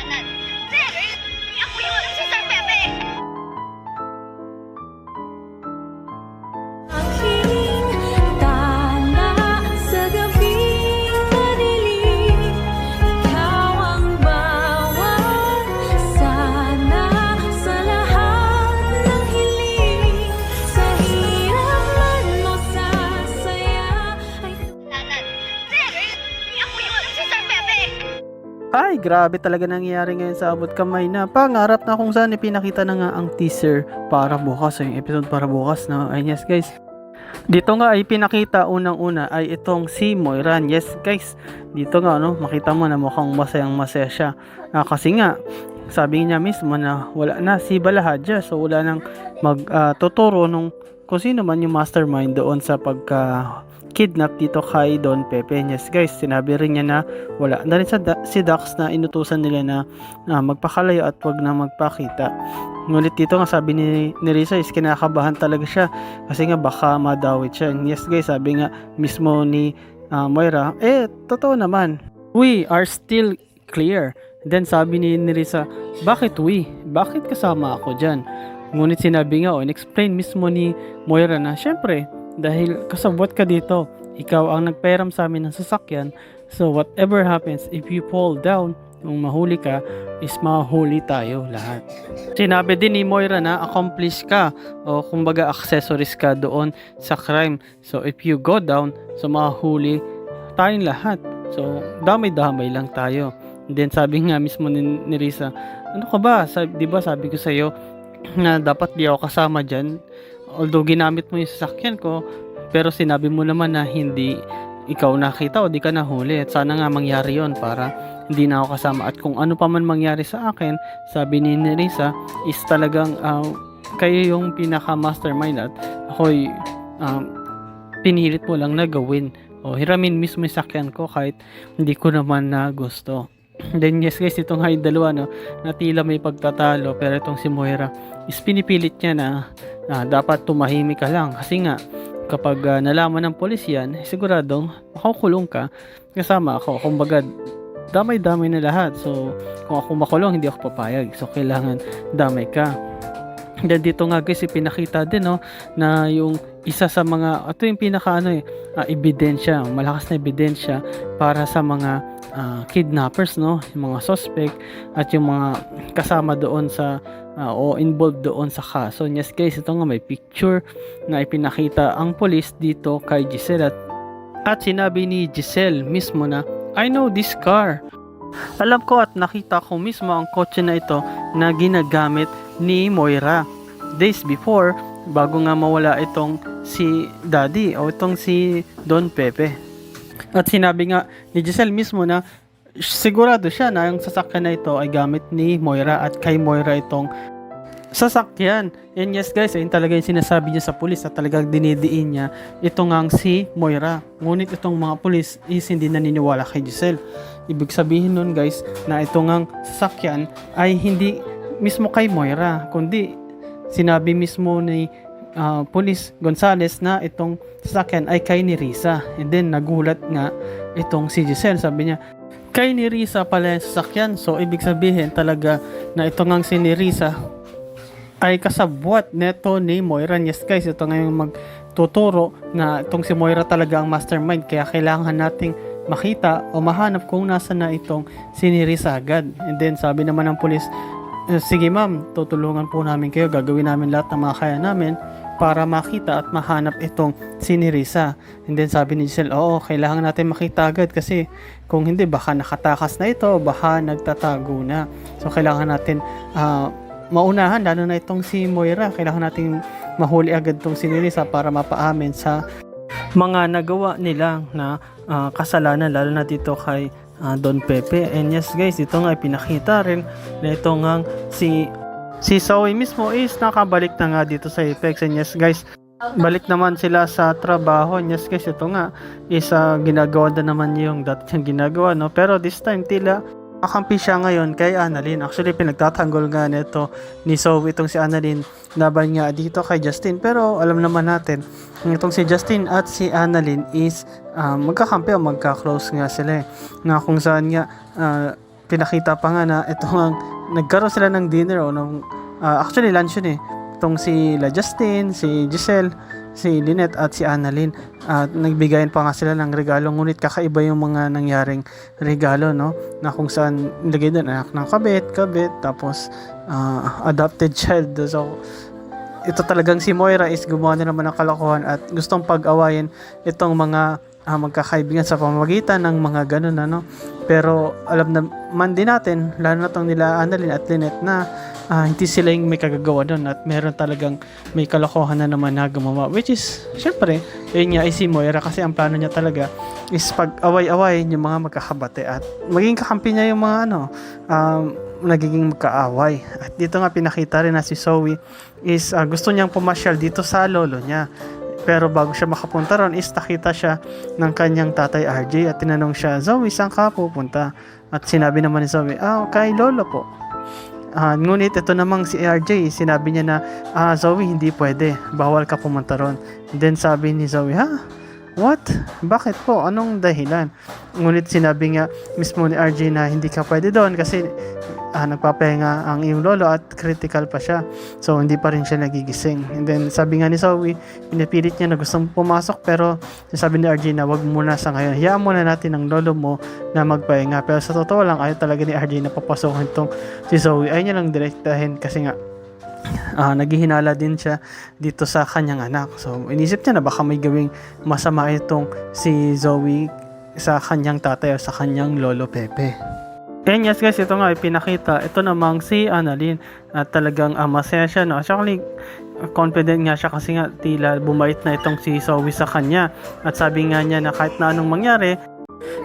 kasalanan. Sir, ako yun, si Sir Pepe. Aking tala sa gabing madilim, ikaw ang bawat sana sa lahat ng hiling. Sa hirap man o sa saya ay Kasalanan. Sir, ako yun, si Sir Pepe. Ay, grabe talaga nangyayari ngayon sa abot kamay na pangarap na kung saan ipinakita na nga ang teaser para bukas, yung episode para bukas na. Ay, yes guys. Dito nga ay pinakita unang-una ay itong si Moiran. Yes guys, dito nga no, makita mo na mukhang masayang masaya siya. Kasi nga, sabi niya mismo na wala na si Balahadja. So wala nang magtuturo nung kung sino man yung mastermind doon sa kidnap dito kay Don Pepe. Yes guys, sinabi rin niya na wala na rin si Dax na inutusan nila na magpakalayo at wag na magpakita. Ngunit dito nga sabi ni Risa is kinakabahan talaga siya kasi nga baka madawit siya. And yes guys, sabi nga mismo ni Moira, totoo naman, we are still clear. Then sabi ni Risa, bakit we? Bakit kasama ako dyan? Ngunit sinabi nga explain mismo ni Moira na syempre dahil kasabwat ka dito, ikaw ang nagpairam sa amin ng sasakyan, so whatever happens, if you fall down, kung mahuli ka, is mahuli tayo lahat. Sinabi din ni Moira na accomplice ka, o kumbaga accessories ka doon sa crime. So if you go down, so mahuli tayong lahat. So damay-damay lang tayo. And then sabi nga mismo ni Risa, ano ka ba? Diba sabi ko sa'yo na dapat di ako kasama dyan. Although ginamit mo yung sasakyan ko, pero sinabi mo naman na hindi ikaw nakita o di ka nahuli. At sana nga mangyari yon para hindi na ako kasama. At kung ano pa man mangyari sa akin, sabi ni Nerissa, is talagang kayo yung pinaka-mastermind at ako'y pinilit mo lang na gawin. O hiramin mismo yung sasakyan ko kahit hindi ko naman na gusto. Then yes guys, itong yung dalawa no, na tila may pagtatalo, pero itong si Moira is pinipilit niya na dapat tumahimik ka lang kasi nga kapag nalaman ng polis yan, siguradong makukulong ka kasama ako. Kumbaga damay-damay na lahat. So kung ako makulong, hindi ako papayag. So kailangan damay ka. Then dito nga guys, ipinakita din no, na yung isa sa mga, ito yung pinaka ebidensya, malakas na ebidensya para sa mga kidnappers no, yung mga suspect at yung mga kasama doon sa o involved doon sa kaso. Yes guys, ito nga may picture na ipinakita ang police dito kay Giselle at sinabi ni Giselle mismo na I know this car. Alam ko at nakita ko mismo ang kotse na ito na ginagamit ni Moira days before, bago nga mawala itong si Daddy o itong si Don Pepe. At sinabi nga ni Giselle mismo na sigurado siya na yung sasakyan na ito ay gamit ni Moira at kay Moira itong sasakyan. And yes guys, ayun talaga yung sinasabi niya sa pulis at talagang dinidiin niya ito ngang si Moira. Ngunit itong mga pulis is hindi naniniwala kay Giselle. Ibig sabihin nun guys na ito ngang sasakyan ay hindi mismo kay Moira, kundi sinabi mismo ni Police Gonzales na itong sasakyan ay kay ni Risa. And then nagulat nga itong si Giselle, sabi niya kay ni Risa pala yung sasakyan. So ibig sabihin talaga na ito ngang si ni Risa ay kasabwat neto ni Moira. Yes guys, ito nga yung magtuturo na itong si Moira talaga ang mastermind, kaya kailangan nating makita o mahanap kung nasa na itong si ni Risa agad. And then sabi naman ng pulis, sige ma'am, tutulungan po namin kayo, gagawin namin lahat ng mga kaya namin para makita at mahanap itong si Risa. And then sabi ni Giselle, oo, kailangan natin makita agad kasi kung hindi baka nakatakas na ito, baka nagtatago na. So kailangan natin maunahan, lalo na itong si Moira, kailangan natin mahuli agad itong si Risa para mapaamin sa mga nagawa nila na kasalanan, lalo na dito kay Don Pepe. And yes guys, ito nga ipinakita rin na ito nga si Zoe mismo is nakabalik na nga dito sa Apex. And yes guys, balik naman sila sa trabaho. And yes guys, ito nga is ginagawa na naman yung dati siyang ginagawa no, pero this time tila kakampi siya ngayon kay Annalyn. Actually, pinagtatanggol nga nito ni Zoe itong si Annalyn laban nga dito kay Justin. Pero alam naman natin, itong si Justin at si Annalyn is magkakampi o magka-close nga sila na kung saan nga pinakita pa nga na ito ang nagkaroon sila ng dinner o actually lunch yun eh. Itong si La Justine, si Giselle, si Lynette at si Annalyn, at nagbigayan pa nga sila ng regalo, ngunit kakaiba yung mga nangyaring regalo, no, na kung saan nilagay doon anak ng kabit, tapos adopted child. So ito talagang si Moira is gumawa na naman ng kalokohan at gustong pag-awayin itong mga magkakaibigan sa pamamagitan ng mga ganun, ano. Pero alam naman din natin, lalo na itong nila Annalyn at Lynette, na hindi sila yung may kagagawa doon at meron talagang may kalokohan na naman na gumawa, which is syempre yun nga ay si Moira, kasi ang plano niya talaga is pag-away-away yung mga magkakabate at maging kakampi niya yung mga nagiging magkaaway. At dito nga pinakita rin na si Zoe is gusto niyang pumasyal dito sa lolo niya. Pero bago siya makapunta ron is nakita siya ng kanyang tatay RJ at tinanong siya, Zoe, saan ka pupunta? At sinabi naman ni Zoe, kay lolo po. Ngunit ito namang si RJ, sinabi niya na, Zoe, hindi pwede, bawal ka pumunta ron. And then sabi ni Zoe, what? Bakit po? Anong dahilan? Ngunit sinabi nga mismo ni RJ na hindi ka pwede doon kasi nagpapahinga ang iyong lolo at critical pa siya. So hindi pa rin siya nagigising. And then sabi nga ni Zoe, pinipilit niya na gustong pumasok, pero sabi ni RJ na wag muna sa ngayon. Hayaan muna natin ang lolo mo na magpahinga. Pero sa totoo lang, ayaw talaga ni RJ na papasokin itong si Zoe. Ayaw niya lang direktahin kasi nga naghihinala din siya dito sa kanyang anak. So inisip niya na baka may gawing masama itong si Zoe sa kanyang tatay o sa kanyang lolo Pepe. And yes guys, ito nga ipinakita, ito namang si Annalyn at talagang masaya siya, no? Actually, confident nga siya kasi nga tila bumait na itong si Zoe sa kanya. At sabi nga niya na kahit na anong mangyari,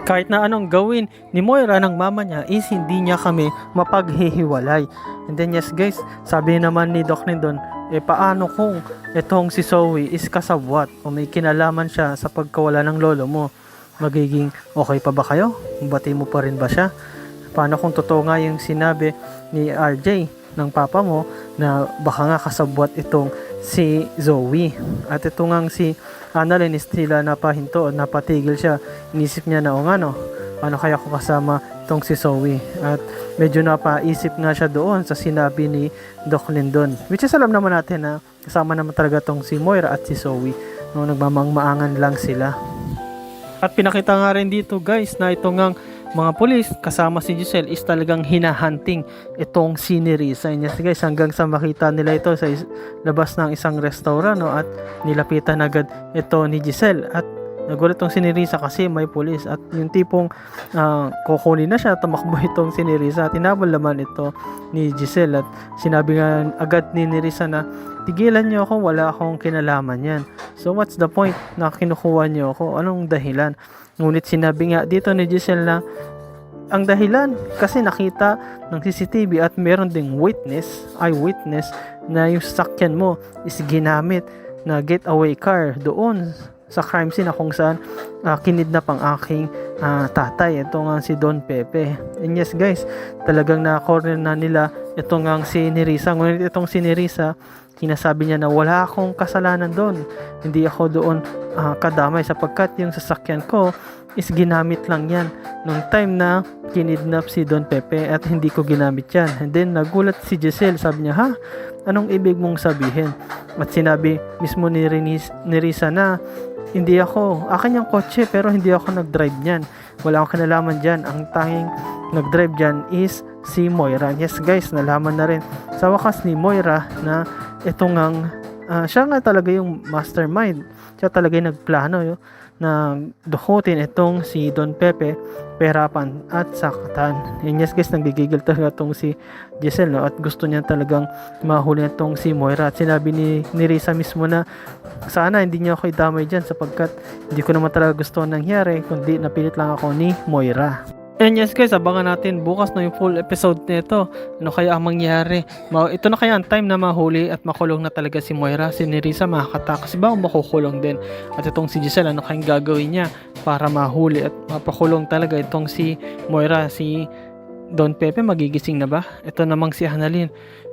kahit na anong gawin ni Moira ng mama niya is hindi niya kami mapaghihiwalay. And then yes guys, sabi naman ni Doc Lindon, paano kung itong si Zoe is kasabwat o may kinalaman siya sa pagkawala ng lolo mo? Magiging okay pa ba kayo? Bati mo pa rin ba siya? Paano kung totoo nga yung sinabi ni RJ ng papa mo na baka nga kasabwat itong si Zoe? At ito nga si Annalyn is tila napahinto o napatigil siya. Inisip niya na paano kaya ko kasama itong si Zoe? At medyo napaisip nga siya doon sa sinabi ni Doc Lindon, which is alam naman natin na kasama naman talaga itong si Moira at si Zoe, no, nagmamang-maangan lang sila. At pinakita nga rin dito guys na ito ngang mga pulis kasama si Giselle is talagang hinahunting itong si Nerissa. And yes guys, hanggang sa makita nila ito sa labas ng isang restaurant, no, at nilapitan agad ito ni Giselle. At nagulat itong si Nerissa kasi may pulis at yung tipong kukunin na siya, tumakbo itong si Nerissa at tinabol naman ito ni Giselle. At sinabi nga agad ni Nerissa na tigilan niyo ako, wala akong kinalaman yan. So what's the point na kinukuha niyo ako? Anong dahilan? Ngunit sinabi nga dito ni Giselle na ang dahilan kasi nakita ng CCTV at meron ding eyewitness na yung sasakyan mo is ginamit na getaway car doon sa crime scene na kung saan kinidnap ang aking tatay. Ito nga si Don Pepe. And yes guys, talagang na-corner na nila ito nga si Nerissa. Ngunit itong si Nerissa, sinasabi niya na wala akong kasalanan doon. Hindi ako doon kadamay sapagkat yung sasakyan ko is ginamit lang yan nung time na kinidnap si Don Pepe at hindi ko ginamit yan. And then nagulat si Giselle, sabi niya, anong ibig mong sabihin? At sinabi mismo ni Nerissa na akin yung kotse pero hindi ako nag-drive niyan. Wala akong kinalaman dyan. Ang tanging nag-drive dyan is si Moira. Yes guys, nalaman na rin sa wakas ni Moira na ito ngang siya nga talaga yung mastermind. Siya talaga yung nagplano na dukutin itong si Don Pepe, perapan at sakatan. And yes guys, nagigigil talaga itong si Giselle, no? At gusto niya talagang mahuli itong si Moira. At sinabi ni Nerissa mismo na sana hindi niya ako idamay dyan sapagkat hindi ko naman talaga gusto nangyari, kundi napilit lang ako ni Moira. And yes guys, abangan natin bukas na yung full episode nito. Ano kaya ang mangyari? Ito na kaya ang time na mahuli at makulong na talaga si Moira. Si Nerissa makakatakas ba o makukulong din? At itong si Giselle, ano kayang gagawin niya para mahuli at mapakulong talaga itong si Moira, si Don Pepe magigising na ba? Ito namang si Annalyn,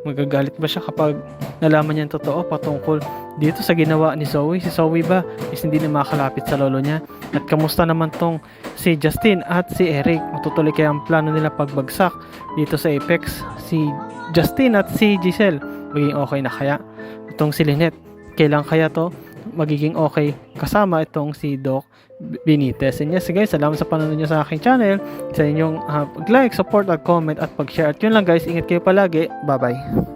magagalit ba siya kapag nalaman niya ang totoo patungkol dito sa ginawa ni Zoe? Si Zoe ba is hindi na makakalapit sa lolo niya? At kamusta naman tong si Justin at si Eric? Matutuloy kaya ang plano nila pagbagsak dito sa Apex? Si Justin at si Giselle magiging okay na kaya? Itong si Lynette, kailan kaya to magiging okay kasama itong si Doc Benitez? And yes guys, salamat sa panonood nyo sa aking channel, sa inyong pag-like, support at comment at pag-share. At yun lang guys, ingat kayo palagi, bye bye.